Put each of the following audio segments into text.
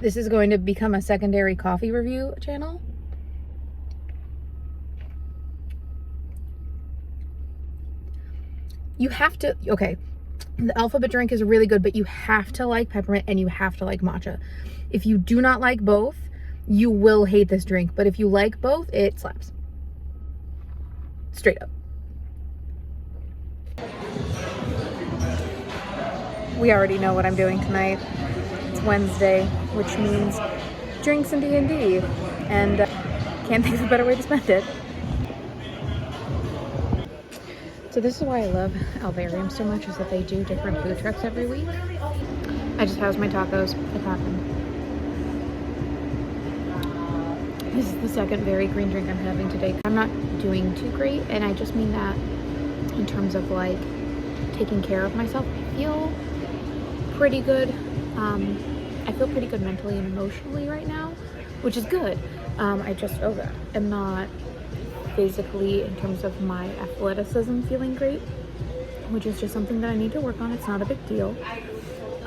this is going to become a secondary coffee review channel. You have to, okay, the alphabet drink is really good, but you have to like peppermint and you have to like matcha. If you do not like both, you will hate this drink. But if you like both, it slaps. Straight up. We already know what I'm doing tonight. It's Wednesday, which means drinks and D&D. And can't think of a better way to spend it. So this is why I love Alvarium so much, is that they do different food trucks every week. I just housed my tacos. It happened. This is the second very green drink I'm having today. I'm not doing too great, and I just mean that in terms of like taking care of myself. I feel pretty good. I feel pretty good mentally and emotionally right now, which is good. I just am not physically, in terms of my athleticism, feeling great, which is just something that I need to work on. It's not a big deal.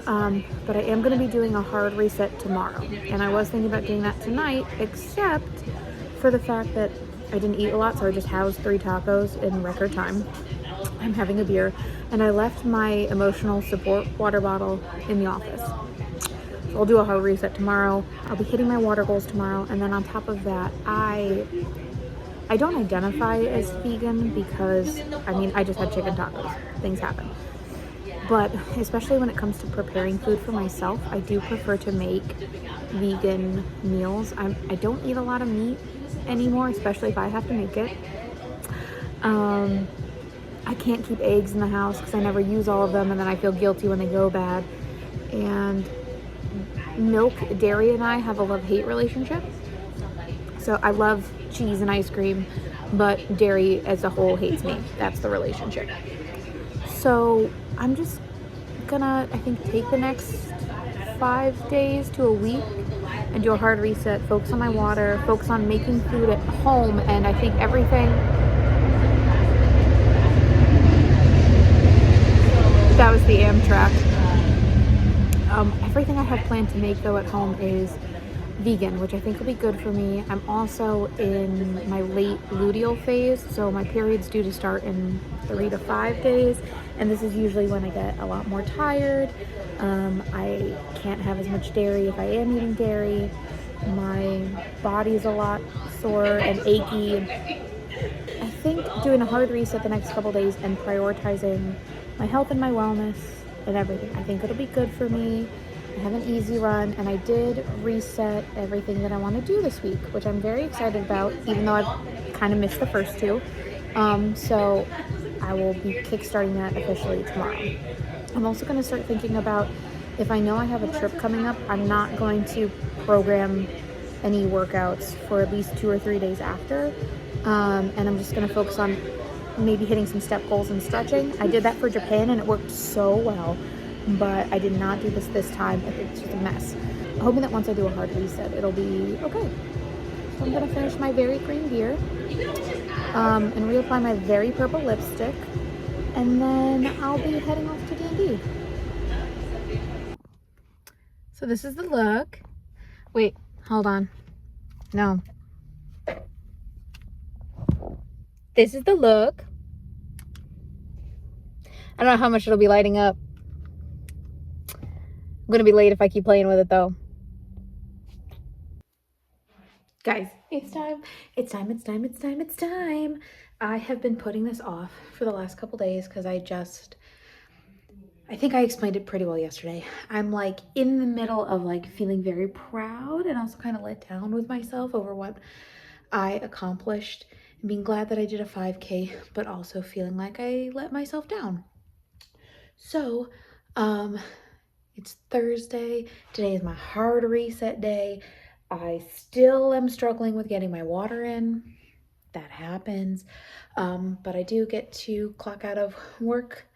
But I am going to be doing a hard reset tomorrow, and I was thinking about doing that tonight, except for the fact that I didn't eat a lot, so I just housed 3 tacos in record time. I'm having a beer, and I left my emotional support water bottle in the office. So I'll do a hard reset tomorrow. I'll be hitting my water goals tomorrow, and then on top of that, I don't identify as vegan because, I mean, I just had chicken tacos. Things happen. But especially when it comes to preparing food for myself, I do prefer to make vegan meals. I don't eat a lot of meat anymore, especially if I have to make it. I can't keep eggs in the house because I never use all of them, and then I feel guilty when they go bad. And milk, dairy, and I have a love-hate relationship. So I love cheese and ice cream, but dairy as a whole hates me. That's the relationship. So I'm just gonna, I think, take the next 5 days to a week and do a hard reset, focus on my water, focus on making food at home, and I think everything, that was the Amtrak. Everything I have planned to make though at home is vegan, which I think will be good for me. I'm also in my late luteal phase, so my period's due to start in 3 to 5 days, and this is usually when I get a lot more tired. I can't have as much dairy if I am eating dairy. My body's a lot sore and achy. I think doing a hard reset the next couple days and prioritizing my health and my wellness and everything, I think it'll be good for me. I have an easy run, and I did reset everything that I want to do this week, which I'm very excited about, even though I've kind of missed the first 2. So I will be kickstarting that officially tomorrow. I'm also going to start thinking about, if I know I have a trip coming up, I'm not going to program any workouts for at least 2 or 3 days after. And I'm just going to focus on maybe hitting some step goals and stretching. I did that for Japan, and it worked so well. But I did not do this time. It's just a mess. I'm hoping that once I do a hard reset, it'll be okay. So I'm gonna finish my very green beer and reapply my very purple lipstick, and then I'll be heading off to D&D. So this is the look. Wait, hold on. No. This is the look. I don't know how much it'll be lighting up. I'm gonna be late if I keep playing with it though. Guys, it's time. I have been putting this off for the last couple days because I think I explained it pretty well yesterday. I'm like in the middle of like feeling very proud and also kind of let down with myself over what I accomplished, and being glad that I did a 5K, but also feeling like I let myself down. So, it's Thursday. Today is my hard reset day. I still am struggling with getting my water in. That happens. But I do get to clock out of work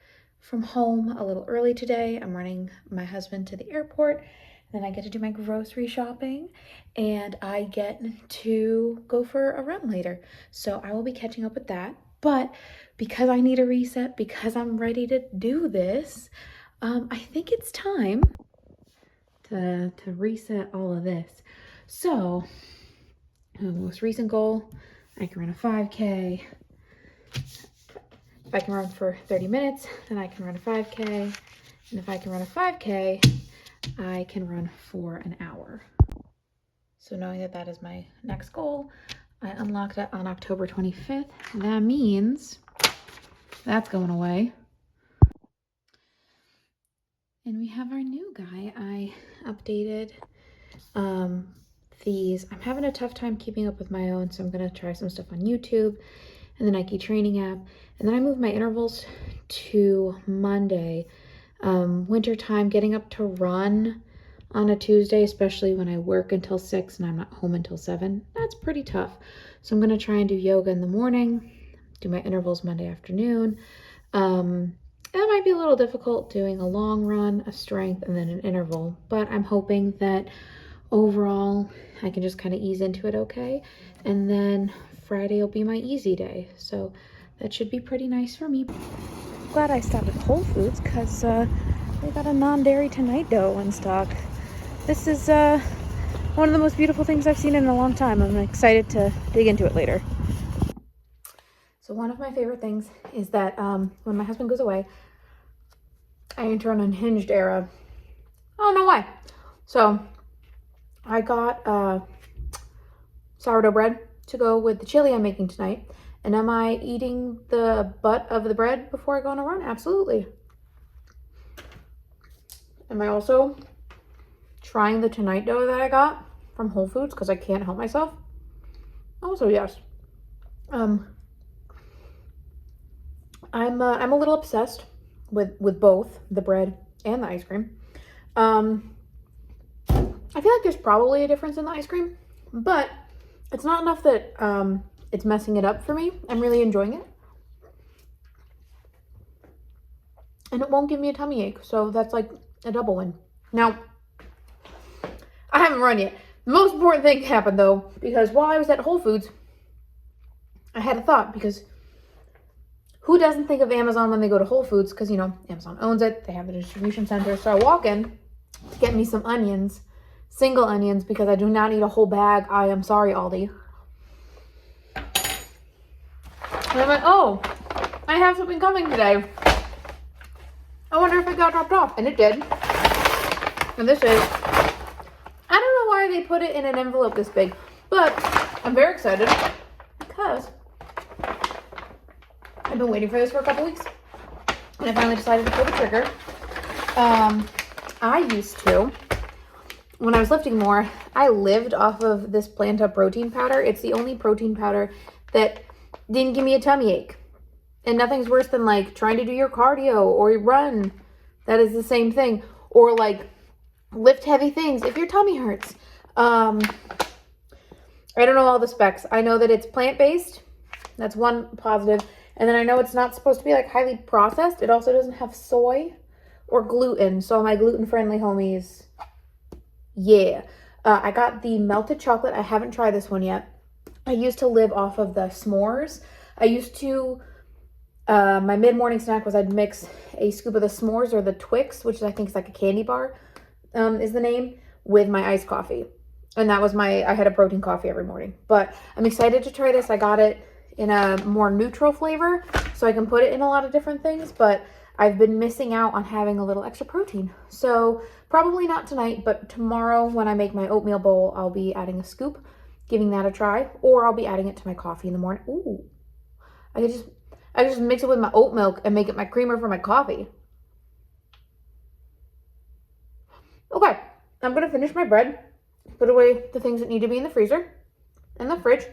from home a little early today. I'm running my husband to the airport. Then I get to do my grocery shopping, and I get to go for a run later. So I will be catching up with that. But because I need a reset, because I'm ready to do this, I think it's time to reset all of this. So, my most recent goal, I can run a 5K. If I can run for 30 minutes, then I can run a 5K. And if I can run a 5K, I can run for an hour. So knowing that that is my next goal, I unlocked it on October 25th. That means that's going away. And we have our new guy. I updated these. I'm having a tough time keeping up with my own, so I'm gonna try some stuff on YouTube and the Nike training app. And then I moved my intervals to Monday. Winter time, getting up to run on a Tuesday, especially when I work until 6 and I'm not home until 7, that's pretty tough. So I'm gonna try and do yoga in the morning, do my intervals Monday afternoon. That might be a little difficult doing a long run, a strength, and then an interval, but I'm hoping that overall I can just kind of ease into it okay. And then Friday will be my easy day. So that should be pretty nice for me. Glad I stopped at Whole Foods because they got a non-dairy Tonight Dough in stock. This is one of the most beautiful things I've seen in a long time. I'm excited to dig into it later. So one of my favorite things is that when my husband goes away, I enter an unhinged era. I don't know why. So I got sourdough bread to go with the chili I'm making tonight. And am I eating the butt of the bread before I go on a run? Absolutely. Am I also trying the Tonight Dough that I got from Whole Foods because I can't help myself? Also, yes. I'm a little obsessed with both the bread and the ice cream. I feel like there's probably a difference in the ice cream, but it's not enough that it's messing it up for me. I'm really enjoying it. And it won't give me a tummy ache, so that's like a double win. Now, I haven't run yet. The most important thing happened though, because while I was at Whole Foods, I had a thought, because who doesn't think of Amazon when they go to Whole Foods? Because, you know, Amazon owns it. They have a distribution center. So I walk in to get me some onions, single onions, because I do not need a whole bag. I am sorry, Aldi. And I went, oh, I have something coming today. I wonder if it got dropped off. And it did. And this is, I don't know why they put it in an envelope this big, but I'm very excited because I've been waiting for this for a couple weeks, and I finally decided to pull the trigger. I used to, when I was lifting more, I lived off of this Planta protein powder. It's the only protein powder that didn't give me a tummy ache. And nothing's worse than like trying to do your cardio or your run. That is the same thing. Or like lift heavy things if your tummy hurts. I don't know all the specs. I know that it's plant-based. That's one positive. And then I know it's not supposed to be like highly processed. It also doesn't have soy or gluten. So my gluten-friendly homies, yeah. I got the melted chocolate. I haven't tried this one yet. I used to live off of the s'mores. I used to, my mid-morning snack was I'd mix a scoop of the s'mores or the Twix, which I think is like a candy bar, is the name, with my iced coffee. And that was I had a protein coffee every morning. But I'm excited to try this. I got it in a more neutral flavor, so I can put it in a lot of different things, but I've been missing out on having a little extra protein. So probably not tonight, but tomorrow when I make my oatmeal bowl, I'll be adding a scoop, giving that a try, or I'll be adding it to my coffee in the morning. Ooh, I could just mix it with my oat milk and make it my creamer for my coffee. Okay, I'm gonna finish my bread, put away the things that need to be in the freezer and the fridge,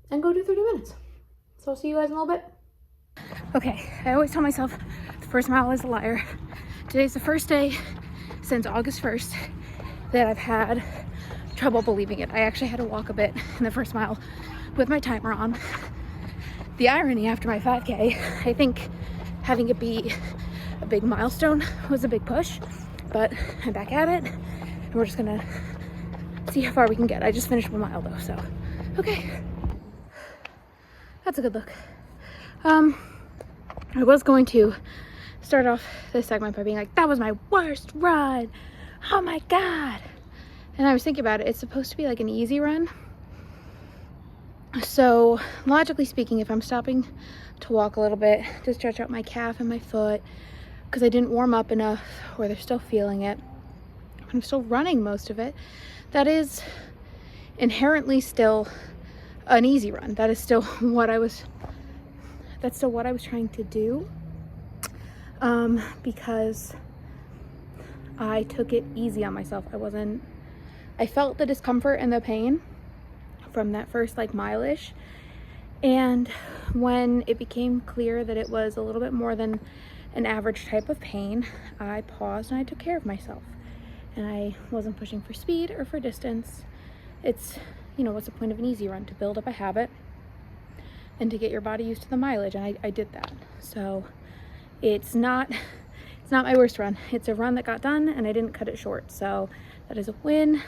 and go do 30 minutes. So I'll see you guys in a little bit. Okay, I always tell myself the first mile is a liar. Today's the first day since August 1st that I've had trouble believing it. I actually had to walk a bit in the first mile with my timer on. The irony after my 5K, I think having it be a big milestone was a big push, but I'm back at it and we're just gonna see how far we can get. I just finished 1 mile though, so okay. That's a good look. I was going to start off this segment by being like, that was my worst run, Oh my God. And I was thinking about it. It's supposed to be like an easy run. So logically speaking, if I'm stopping to walk a little bit to stretch out my calf and my foot because I didn't warm up enough or they're still feeling it, I'm still running most of it, that is inherently still an easy run. That is still that's still what I was trying to do, because I took it easy on myself. I felt the discomfort and the pain from that first like mile-ish, and when it became clear that it was a little bit more than an average type of pain, I paused and I took care of myself, and I wasn't pushing for speed or for distance. It's, you know, what's the point of an easy run? To build up a habit and to get your body used to the mileage, and I did that. So it's not my worst run. It's a run that got done and I didn't cut it short, so that is a win.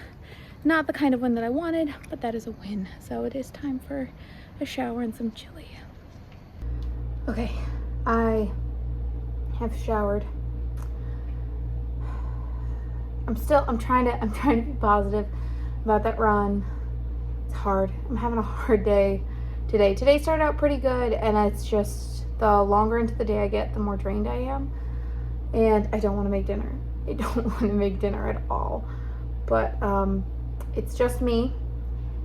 Not the kind of win that I wanted, but that is a win. So it is time for a shower and some chili. Okay, I have showered. I'm trying to be positive about that run. It's hard. I'm having a hard day today. Today started out pretty good, and it's just the longer into the day I get, the more drained I am. And I don't want to make dinner. I don't want to make dinner at all. But it's just me.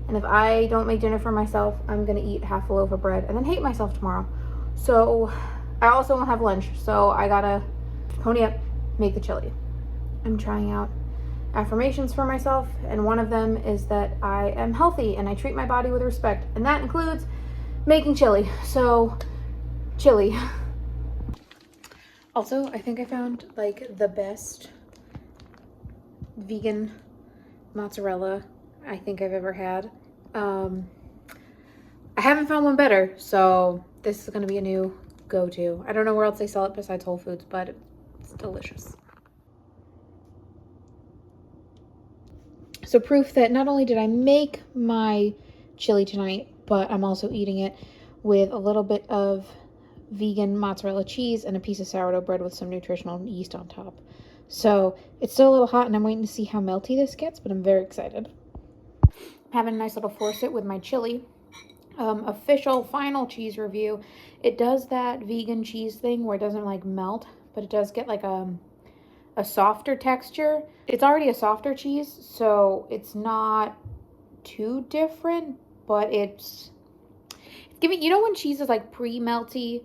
And if I don't make dinner for myself, I'm going to eat half a loaf of bread and then hate myself tomorrow. So I also won't have lunch. So I gotta pony up, make the chili. I'm trying out affirmations for myself, and one of them is that I am healthy and I treat my body with respect, and that includes making chili. So chili. Also, I think I found like the best vegan mozzarella I think I've ever had. I haven't found one better, so this is gonna be a new go-to. I don't know where else they sell it besides Whole Foods, but it's delicious. So proof that not only did I make my chili tonight, but I'm also eating it with a little bit of vegan mozzarella cheese and a piece of sourdough bread with some nutritional yeast on top. So it's still a little hot and I'm waiting to see how melty this gets, but I'm very excited. Having a nice little force-it with my chili. Official final cheese review. It does that vegan cheese thing where it doesn't like melt, but it does get like a softer texture. It's already a softer cheese, so it's not too different, but it's giving, you know when cheese is like pre-melty,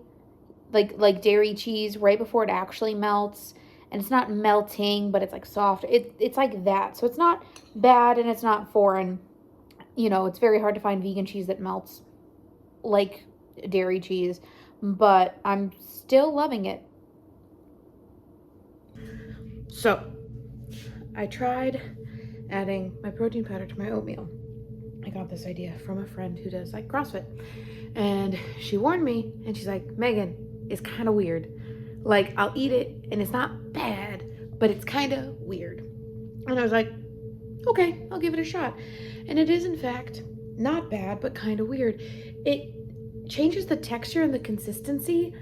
like dairy cheese right before it actually melts, and it's not melting, but it's like soft. It's like that. So it's not bad and it's not foreign. You know, it's very hard to find vegan cheese that melts like dairy cheese, but I'm still loving it. So I tried adding my protein powder to my oatmeal. I got this idea from a friend who does like CrossFit, and she warned me, and she's like, Megan, it's kind of weird. Like, I'll eat it and it's not bad, but it's kind of weird. And I was like, okay, I'll give it a shot. And it is in fact not bad, but kind of weird. It changes the texture and the consistency,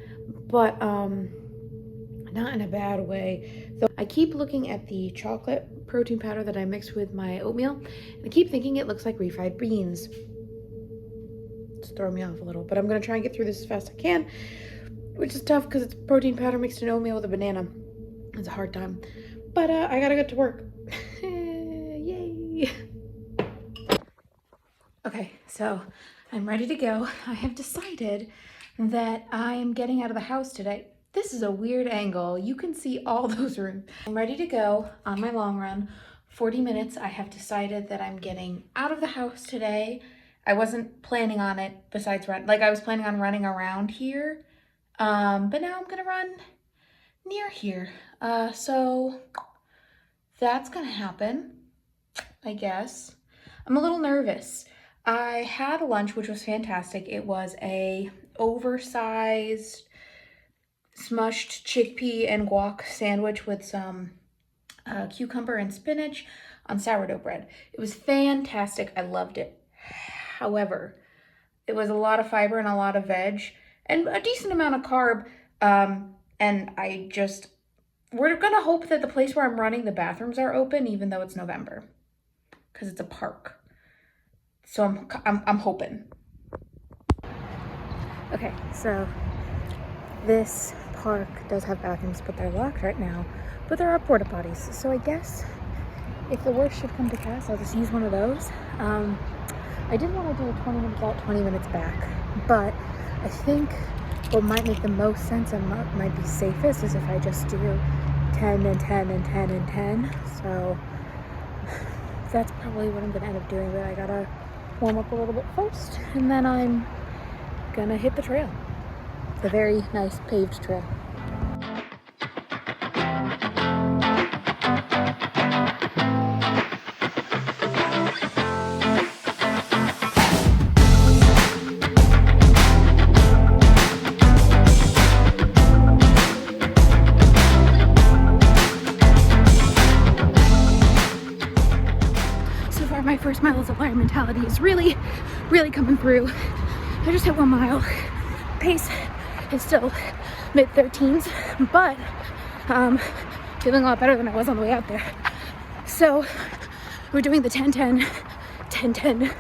but not in a bad way. So I keep looking at the chocolate protein powder that I mixed with my oatmeal, and I keep thinking it looks like refried beans. It's throwing me off a little, but I'm gonna try and get through this as fast as I can, which is tough because it's protein powder mixed in oatmeal with a banana. It's a hard time, but I gotta get to work. Yay. Okay, so I'm ready to go. I have decided that I'm getting out of the house today. This is a weird angle. You can see all those rooms. I'm ready to go on my long run. 40 minutes. I have decided that I'm getting out of the house today. I wasn't planning on it besides run. Like I was planning on running around here. But now I'm gonna run near here. So that's gonna happen, I guess. I'm a little nervous. I had lunch, which was fantastic. It was a oversized smushed chickpea and guac sandwich with some cucumber and spinach on sourdough bread. It was fantastic. I loved it. However, it was a lot of fiber and a lot of veg and a decent amount of carb. And we're gonna hope that the place where I'm running, the bathrooms are open, even though it's November, because it's a park. So I'm hoping. Okay, so this park does have bathrooms, but they're locked right now. But there are porta potties, so I guess if the worst should come to pass, I'll just use one of those. I did want to do a 20 minutes out, 20 minutes back, but I think what might make the most sense and might be safest is if I just do 10 and 10 and 10 and 10. So that's probably what I'm gonna end up doing, but I gotta warm up a little bit first, and then I'm gonna hit the trail. The very nice paved trail. So far, my first mile of liar mentality is really coming through. I just hit 1 mile. Pace is still mid-13s, but feeling a lot better than I was on the way out there. So we're doing the 10-10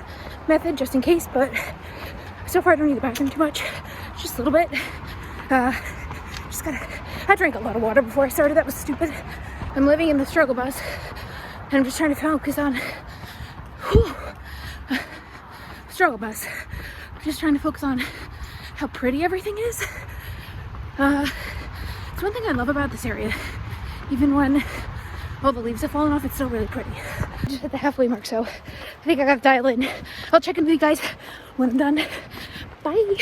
method just in case, but so far I don't need the bathroom too much, just a little bit. I drank a lot of water before I started. That was stupid. I'm living in the struggle bus and I'm just trying to focus on struggle bus. I'm just trying to focus on how pretty everything is. It's one thing I love about this area. Even when all the leaves have fallen off, it's still really pretty. I just hit the halfway mark, so I think I gotta dial in. I'll check in with you guys when I'm done. Bye.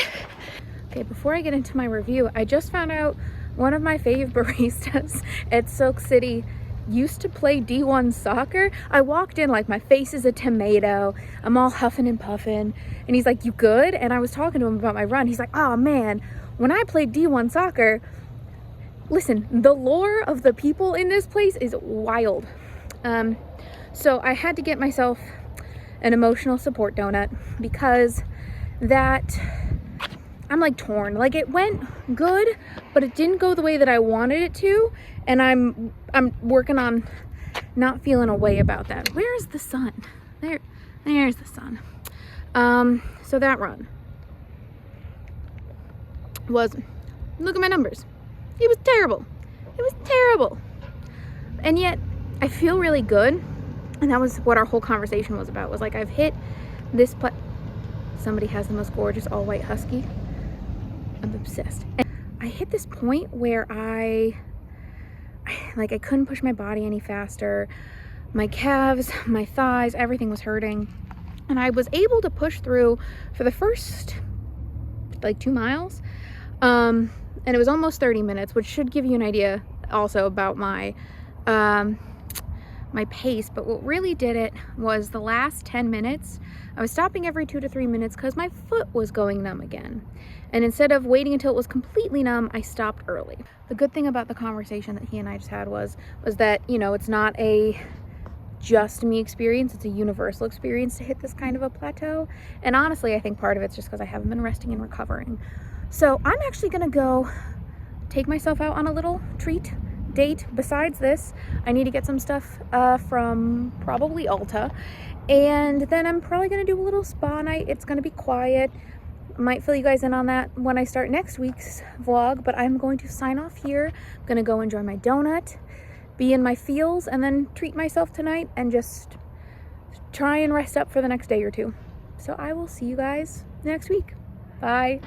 Okay, before I get into my review, I just found out one of my fave baristas at Silk City used to play D1 soccer. I walked in like my face is a tomato. I'm all huffing and puffing. And he's like, "You good?" And I was talking to him about my run. He's like, "Oh man, when I played D1 soccer," listen, the lore of the people in this place is wild. So I had to get myself an emotional support donut because I'm like torn. Like it went good, but it didn't go the way that I wanted it to. And I'm working on not feeling a way about that. Where's the sun? There's the sun. So that run was, look at my numbers. It was terrible. It was terrible. And yet I feel really good. And that was what our whole conversation was about, was like, I've hit this somebody has the most gorgeous all white husky. I'm obsessed. And I hit this point where I couldn't push my body any faster. My calves, my thighs, everything was hurting. And I was able to push through for the first like 2 miles. And it was almost 30 minutes, which should give you an idea also about my my pace. But what really did it was the last 10 minutes, I was stopping every 2 to 3 minutes because my foot was going numb again. And instead of waiting until it was completely numb, I stopped early. The good thing about the conversation that he and I just had was that, you know, it's not a just me experience, it's a universal experience to hit this kind of a plateau. And honestly, I think part of it's just because I haven't been resting and recovering. So I'm actually gonna go take myself out on a little treat date. Besides this, I need to get some stuff from probably Ulta, and then I'm probably gonna do a little spa night. It's gonna be quiet. Might fill you guys in on that when I start next week's vlog, but I'm going to sign off here. I'm gonna go enjoy my donut, be in my feels, and then treat myself tonight and just try and rest up for the next day or two. So I will see you guys next week. Bye.